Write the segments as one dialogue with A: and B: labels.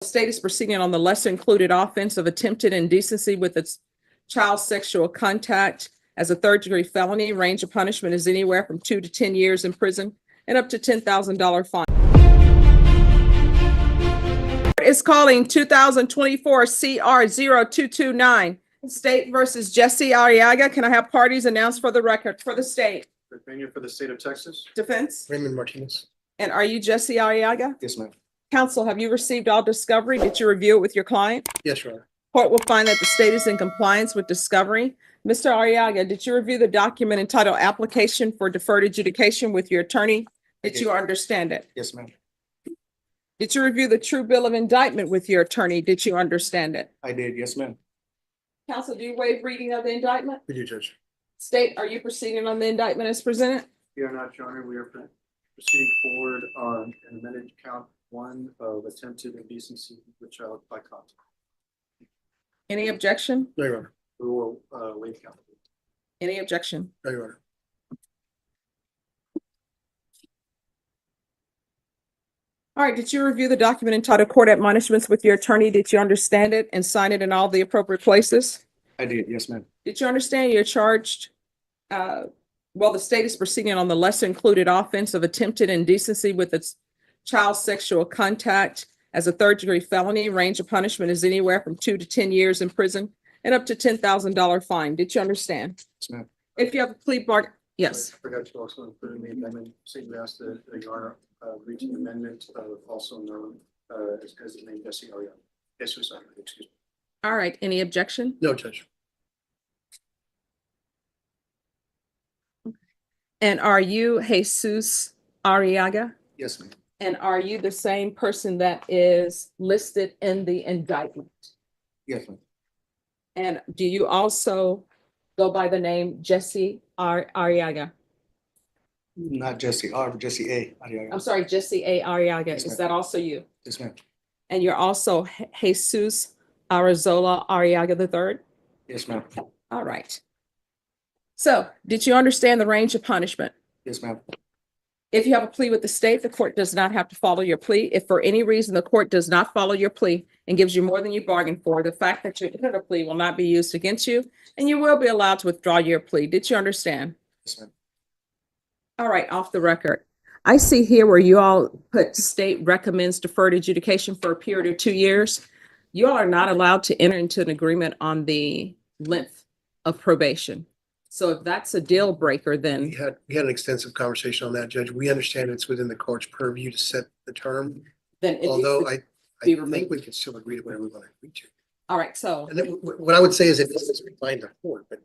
A: The state is proceeding on the lesser included offense of attempted indecency with its child sexual contact as a third-degree felony. Range of punishment is anywhere from 2 to 10 years in prison and up to $10,000 fine. Is calling 2024 CR 0229, State versus Jesse Ariyaga. Can I have parties announced for the record for the state?
B: Opinion for the state of Texas.
A: Defense?
C: Raymond Martinez.
A: And are you Jesse Ariyaga?
C: Yes, ma'am.
A: Counsel, have you received all discovery? Did you review it with your client?
C: Yes, Your Honor.
A: Court will find that the state is in compliance with discovery. Mr. Ariyaga, did you review the document entitled Application for Deferred Adjudication with your attorney? Did you understand it?
C: Yes, ma'am.
A: Did you review the true bill of indictment with your attorney? Did you understand it?
C: I did. Yes, ma'am.
A: Counsel, do you waive reading of the indictment?
C: We do, Judge.
A: State, are you proceeding on the indictment as presented?
B: We are not, Your Honor. We are proceeding forward on an amended count 1 of attempted indecency with child by contact.
A: Any objection?
C: No, Your Honor.
B: We will waive count.
A: Any objection?
C: No, Your Honor.
A: All right, did you review the document entitled Court Admonishments with your attorney? Did you understand it and sign it in all the appropriate places?
C: I did. Yes, ma'am.
A: Did you understand you're charged? The state is proceeding on the lesser included offense of attempted indecency with its child sexual contact as a third-degree felony. Range of punishment is anywhere from 2 to 10 years in prison and up to $10,000 fine. Did you understand?
C: Yes, ma'am.
A: If you have a plea bargain, yes.
B: I forgot to also include in the amendment, saying we asked the Your Honor reach an amendment also known as the name Jesse Ariyaga. Yes, sorry. Excuse me.
A: All right, any objection?
C: No, Judge.
A: And are you Jesus Ariyaga?
C: Yes, ma'am.
A: And are you the same person that is listed in the indictment?
C: Yes, ma'am.
A: And do you also go by the name Jesse Ariyaga?
C: Not Jesse R, but Jesse A. Ariyaga.
A: I'm sorry, Jesse A. Ariyaga.
C: Yes,
A: Is
C: ma'am.
A: that also you?
C: Yes, ma'am.
A: And you're also Jesus Ariyaga III?
C: Yes, ma'am.
A: All right. So did you understand the range of punishment?
C: Yes, ma'am.
A: If you have a plea with the state, the court does not have to follow your plea. If for any reason the court does not follow your plea and gives you more than you bargained for, the fact that you entered a plea will not be used against you, and you will be allowed to withdraw your plea. Did you understand?
C: Yes, ma'am.
A: All right, off the record. I see here where you all put state recommends deferred adjudication for a period of 2 years. You all are not allowed to enter into an agreement on the length of probation. So if that's a deal breaker, then
C: We had an extensive conversation on that, Judge. We understand it's within the court's purview to set the term,
A: it
C: although
A: needs to
C: I
A: be
C: think
A: removed.
C: we can still agree to whatever we want to agree to.
A: All right, so,
C: And then what I would say is it doesn't bind the court, but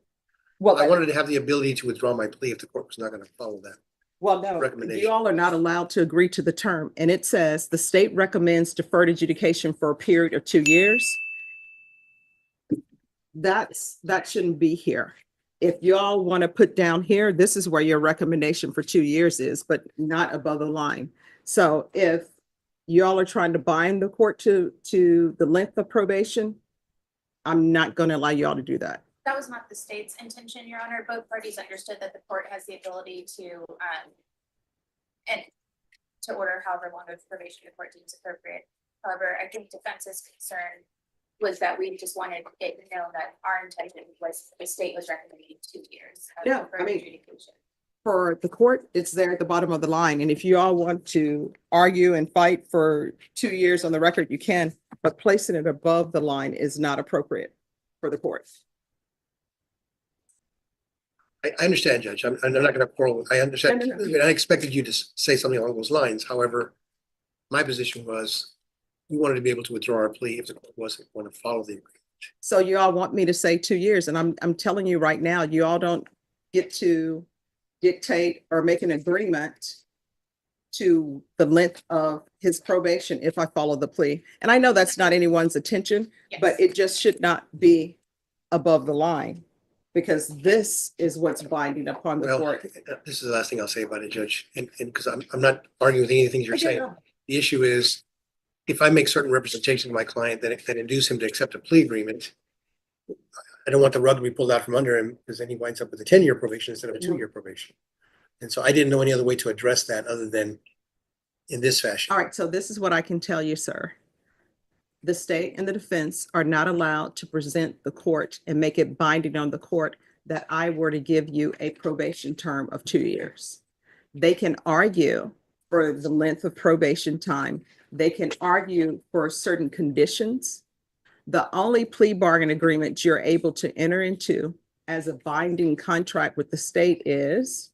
A: well,
C: I wanted to have the ability to withdraw my plea if the court was not going to follow that.
A: no,
C: recommendation.
A: you all are not allowed to agree to the term. And it says the state recommends deferred adjudication for a period of 2 years. That shouldn't be here. If you all want to put down here, this is where your recommendation for 2 years is, but not above the line. So if you all are trying to bind the court to the length of probation, I'm not going to allow you all to do that.
D: That was not the state's intention, Your Honor. Both parties understood that the court has the ability to order however long of probation the court deems appropriate. However, I think defense's concern was that we just wanted it known that our intention was the state was recommending 2 years.
A: Yeah,
D: for
A: I mean,
D: adjudication.
A: For the court, it's there at the bottom of the line. And if you all want to argue and fight for 2 years on the record, you can, but placing it above the line is not appropriate for the court.
C: I understand, Judge. I'm not going to quarrel. I understand.
A: No.
C: I expected you to say something along those lines. However, my position was we wanted to be able to withdraw our plea if the court wasn't going to follow the agreement.
A: So you all want me to say 2 years, and I'm telling you right now, you all don't get to dictate or make an agreement to the length of his probation if I follow the plea. And I know that's not anyone's intention, but
D: Yes.
A: it just should not be above the line, because this is what's binding upon the
C: Well,
A: court.
C: this is the last thing I'll say about it, Judge. And because I'm not arguing with any of the things you're saying. The issue is if I make certain representations to my client that induce him to accept a plea agreement, I don't want the rug to be pulled out from under him because then he winds up with a 10-year probation instead of a 2-year probation. And so I didn't know any other way to address that other than in this fashion.
A: All right, so this is what I can tell you, sir. the state and the defense are not allowed to present the court and make it binding on the court that I were to give you a probation term of 2 years. They can argue for the length of probation time. They can argue for certain conditions. The only plea bargain agreement you're able to enter into as a binding contract with the state is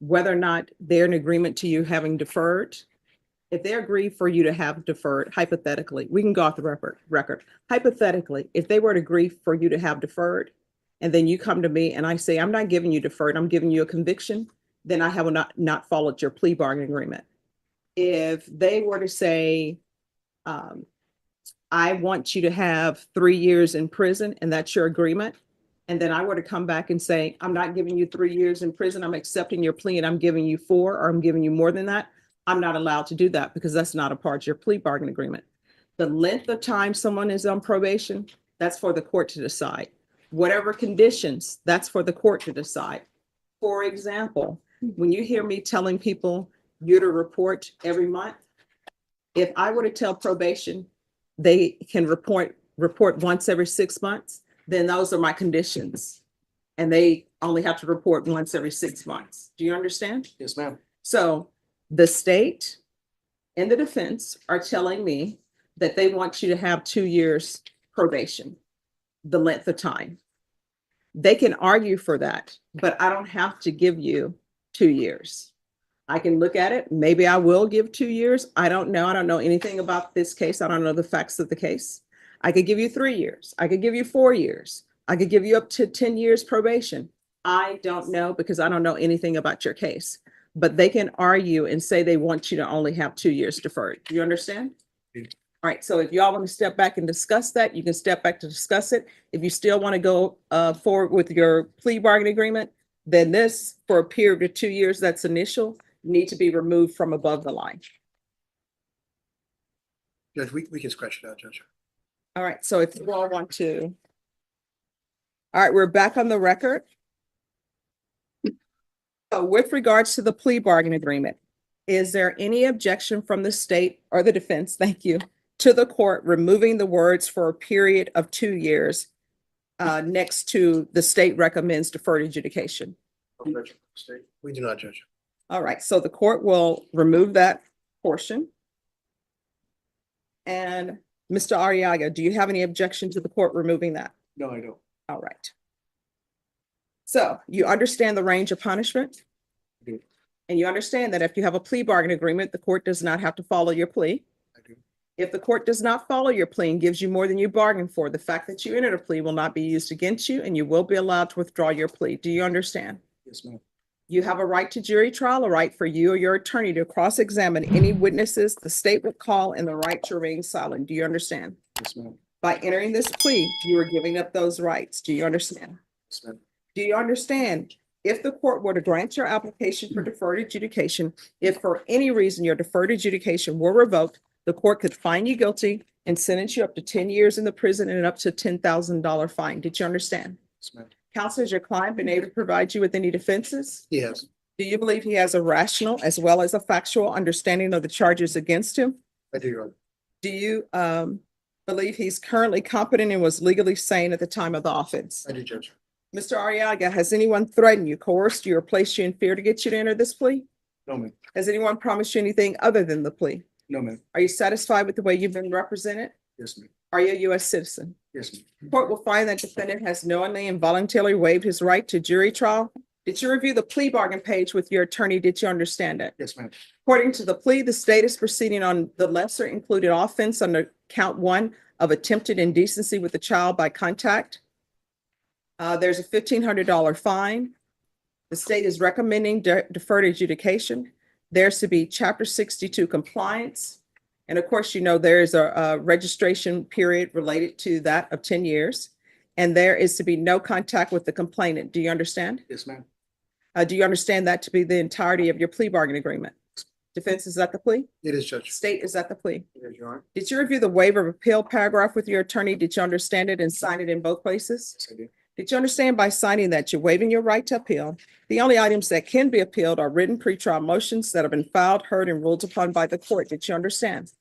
A: whether or not they're in agreement to you having deferred. If they agree for you to have deferred, hypothetically, we can go off the record. Hypothetically, if they were to agree for you to have deferred, and then you come to me and I say, I'm not giving you deferred, I'm giving you a conviction, then I have not followed your plea bargain agreement. If they were to say, I want you to have 3 years in prison, and that's your agreement, and then I were to come back and say, I'm not giving you 3 years in prison, I'm accepting your plea and I'm giving you 4, or I'm giving you more than that, I'm not allowed to do that because that's not a part of your plea bargain agreement. The length of time someone is on probation, that's for the court to decide. Whatever conditions, that's for the court to decide. For example, when you hear me telling people you're to report every month, if I were to tell probation they can report once every 6 months, then those are my conditions. And they only have to report once every 6 months. Do you understand?
B: Yes, ma'am.
A: So the state and the defense are telling me that they want you to have 2 years probation, the length of time. They can argue for that, but I don't have to give you 2 years. I can look at it. Maybe I will give 2 years. I don't know. I don't know anything about this case. I don't know the facts of the case. I could give you 3 years. I could give you 4 years. I could give you up to 10 years probation. I don't know because I don't know anything about your case. But they can argue and say they want you to only have 2 years deferred. Do you understand?
C: Yeah.
A: All right. So if y'all want to step back and discuss that, you can step back to discuss it. If you still want to go forward with your plea bargain agreement, then this, for a period of 2 years, that's initial, need to be removed from above the line.
C: Judge, we can scratch it out, Judge.
A: All right. So if you all want to. All right. We're back on the record. So with regards to the plea bargain agreement, is there any objection from the state or the defense, thank you, to the court removing the words for a period of 2 years next to the state recommends deferred adjudication?
B: Objection, state.
C: We do not, Judge.
A: All right, so the court will remove that portion. And Mr. Ariyaga, do you have any objection to the court removing that?
B: No, I don't.
A: All right. So you understand the range of punishment?
B: I do.
A: And you understand that if you have a plea bargain agreement, the court does not have to follow your plea.
C: I do.
A: If the court does not follow your plea and gives you more than you bargained for, the fact that you entered a plea will not be used against you and you will be allowed to withdraw your plea. Do you understand?
B: Yes, ma'am.
A: You have a right to jury trial, a right for you or your attorney to cross-examine any witnesses the state would call, and the right to remain silent. Do you understand?
B: Yes, ma'am.
A: By entering this plea, you are giving up those rights. Do you understand?
B: Yes, ma'am.
A: Do you understand? If the court were to grant your application for deferred adjudication, if for any reason your deferred adjudication were revoked, the court could find you guilty and sentence you up to 10 years in the prison and up to $10,000 fine. Did you understand?
B: Yes, ma'am.
A: Counsel, has your client been able to provide you with any defenses?
C: Yes.
A: Do you believe he has a rational as well as a factual understanding of the charges against him?
C: I do, Your Honor.
A: Do you believe he's currently competent and was legally sane at the time of the offense?
C: I do, Judge.
A: Mr. Ariyaga, has anyone threatened you, coerced you, or placed you in fear to get you to enter this plea?
B: No, ma'am.
A: Has anyone promised you anything other than the plea?
B: No, ma'am.
A: Are you satisfied with the way you've been represented?
B: Yes, ma'am.
A: Are you a U.S. citizen?
B: Yes, ma'am.
A: Court will find that defendant has knowingly and voluntarily waived his right to jury trial. Did you review the plea bargain page with your attorney? Did you understand it?
B: Yes, ma'am.
A: According to the plea, the state is proceeding on the lesser included offense under count 1 of attempted indecency with a child by contact. There's a $1,500 fine. The state is recommending deferred adjudication. There's to be Chapter 62 compliance. And of course, you know, there is a registration period related to that of 10 years. And there is to be no contact with the complainant. Do you understand?
B: Yes, ma'am.
A: Do you understand that to be the entirety of your plea bargain agreement? Defense, is that the plea?
C: It is, Judge.
A: State, is that the plea?
B: Yes, Your Honor.
A: Did you review the waiver of appeal paragraph with your attorney? Did you understand it and sign it in both places?
B: Yes, I do.
A: Did you understand by signing that you're waiving your right to appeal? The only items that can be appealed are written pretrial motions that have been filed, heard, and ruled upon by the court. Did you understand?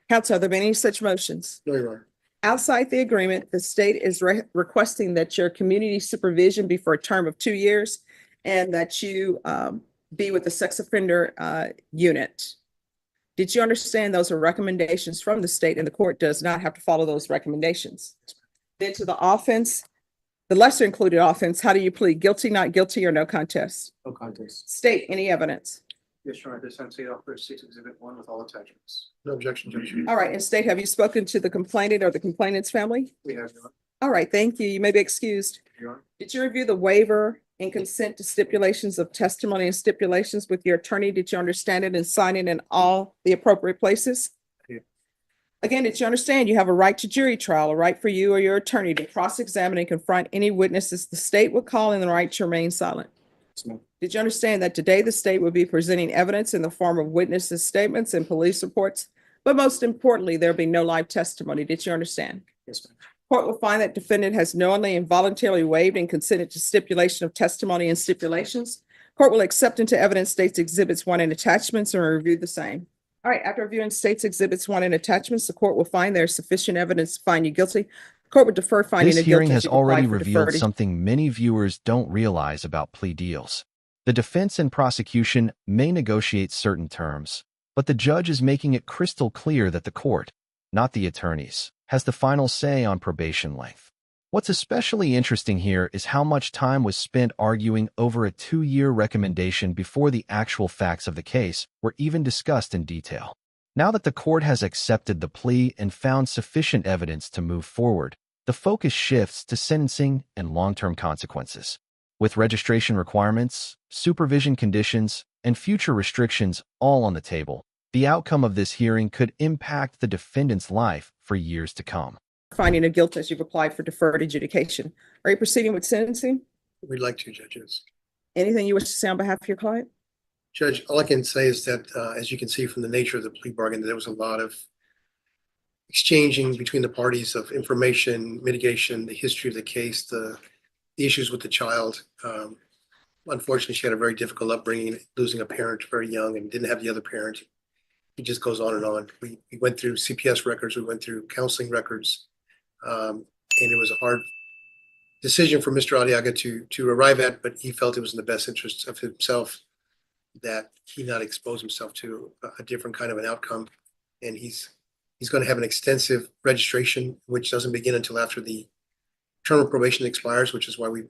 A: Council, are there been any such motions?
C: No, Your Honor.
A: Outside the agreement, the state is requesting that your community supervision be for a term of 2 years and that you be with the sex offender unit. Did you understand those are recommendations from the state and the court does not have to follow those recommendations? Then to the offense, the lesser included offense, how do you plead? Guilty, not guilty, or no contest?
B: No contest.
A: State any evidence.
B: Yes, Your Honor, this Senate Officer 6 Exhibit 1 with all attachments.
C: No objection, Judge.
A: All right, and state, have you spoken to the complainant or the complainant's family?
B: We have, Your Honor.
A: All right, thank you. You may be excused.
B: Your Honor.
A: Did you review the waiver and consent to stipulations of testimony and stipulations with your attorney? Did you understand it and sign it in all the appropriate places?
B: Yeah.
A: Again, did you understand you have a right to jury trial, a right for you or your attorney to cross-examine and confront any witnesses the state would call and the right to remain silent?
B: Yes, ma'am.
A: Did you understand that today the state will be presenting evidence in the form of witnesses' statements and police reports? But most importantly, there'll be no live testimony. Did you understand?
B: Yes, ma'am.
A: Court will find that defendant has knowingly and voluntarily waived and consented to stipulation of testimony and stipulations. Court will accept into evidence states exhibits 1 and attachments and review the same. All right, after reviewing states exhibits 1 and attachments, the court will find there is sufficient evidence to find you guilty. Court will defer finding
E: This
A: of guilt
E: hearing
A: as
E: has
A: you apply
E: already
A: for
E: revealed
A: deferred.
E: something many viewers don't realize about plea deals. The defense and prosecution may negotiate certain terms, but the judge is making it crystal clear that the court, not the attorneys, has the final say on probation length. What's especially interesting here is how much time was spent arguing over a 2-year recommendation before the actual facts of the case were even discussed in detail. Now that the court has accepted the plea and found sufficient evidence to move forward, the focus shifts to sentencing and long-term consequences. With registration requirements, supervision conditions, and future restrictions all on the table, the outcome of this hearing could impact the defendant's life for years to come.
A: Finding of guilt as you've applied for deferred adjudication. Are you proceeding with sentencing?
C: We'd like to, judges.
A: Anything you wish to say on behalf of your client?
C: Judge, all I can say is that, as you can see from the nature of the plea bargain, there was a lot of exchanging between the parties of information, mitigation, the history of the case, the issues with the child. Unfortunately, she had a very difficult upbringing, losing a parent very young and didn't have the other parent. It just goes on and on. We went through CPS records, we went through counseling records, and it was a hard decision for Mr. Ariyaga to arrive at, but he felt it was in the best interest of himself that he not expose himself to a different kind of an outcome. And he's going to have an extensive registration, which doesn't begin until after the term of probation expires, which is why we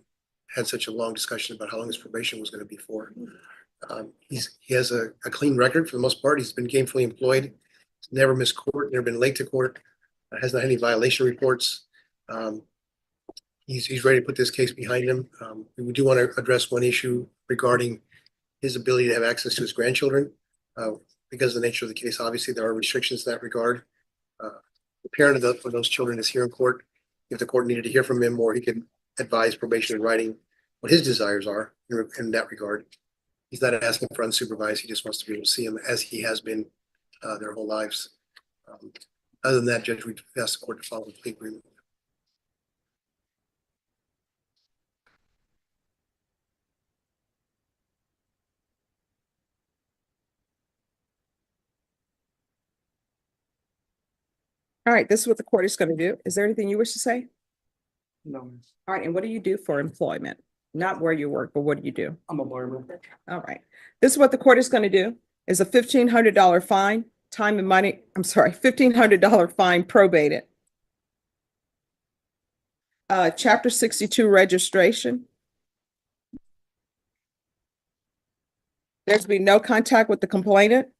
C: had such a long discussion about how long his probation was going to be for. He has a clean record for the most part. He's been gainfully employed. He's never missed court, never been late to court, has not had any violation reports. He's ready to put this case behind him. We do want to address one issue regarding his ability to have access to his grandchildren. Because of the nature of the case, obviously there are restrictions in that regard. The parent of those children is here in court. If the court needed to hear from him, or he could advise probation in writing what his desires are in that regard. He's not asking for unsupervised. He just wants to be able to see him as he has been their whole lives. Other than that, Judge, we've asked the court to follow the plea agreement.
A: All right, this is what the court is going to do. Is there anything you wish to say?
B: No, ma'am.
A: All right, and what do you do for employment? Not where you work, but what do you do?
B: I'm a barber.
A: All right. This is what the court is going to do is a $1,500 fine, time and money. I'm sorry, $1,500 fine probated. Chapter 62 registration. There's to be no contact with the complainant.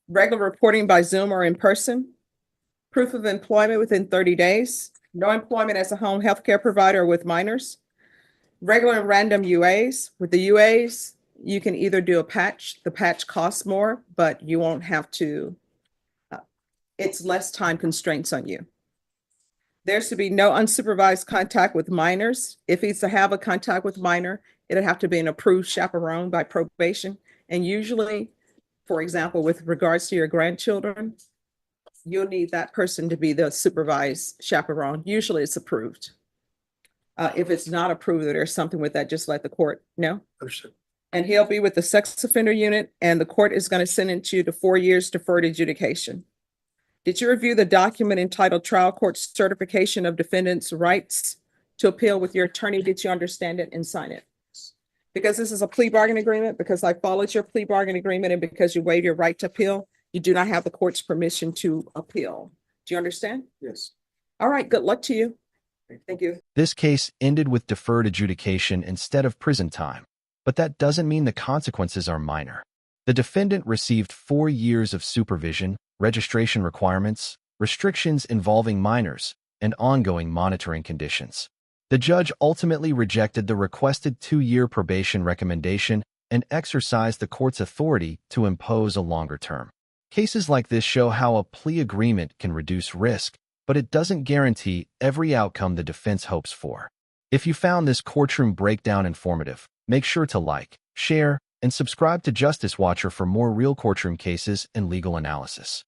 A: Regular reporting by Zoom or in person. Proof of employment within 30 days. No employment as a home health care provider or with minors. Regular and random UAs. With the UAs, you can either do a patch. The patch costs more, but you won't have to. It's less time constraints on you. There's to be no unsupervised contact with minors. If he's to have a contact with minor, it'll have to be an approved chaperone by probation. And usually, for example, with regards to your grandchildren, you'll need that person to be the supervised chaperone. Usually it's approved. If it's not approved or there's something with that, just let the court know.
C: Understood.
A: And he'll be with the sex offender unit, and the court is going to sentence you to 4 years deferred adjudication. Did you review the document entitled Trial Court Certification of Defendant's Rights to Appeal with your attorney? Did you understand it and sign it? Because this is a plea bargain agreement, because I followed your plea bargain agreement, and because you waived your right to appeal, you do not have the court's permission to appeal. Do you understand?
B: Yes.
A: All right, good luck to you. Thank you.
E: This case ended with deferred adjudication instead of prison time, but that doesn't mean the consequences are minor. The defendant received 4 years of supervision, registration requirements, restrictions involving minors, and ongoing monitoring conditions. The judge ultimately rejected the requested 2-year probation recommendation and exercised the court's authority to impose a longer term. Cases like this show how a plea agreement can reduce risk, but it doesn't guarantee every outcome the defense hopes for. If you found this courtroom breakdown informative, make sure to like, share, and subscribe to Justice Watcher for more real courtroom cases and legal analysis.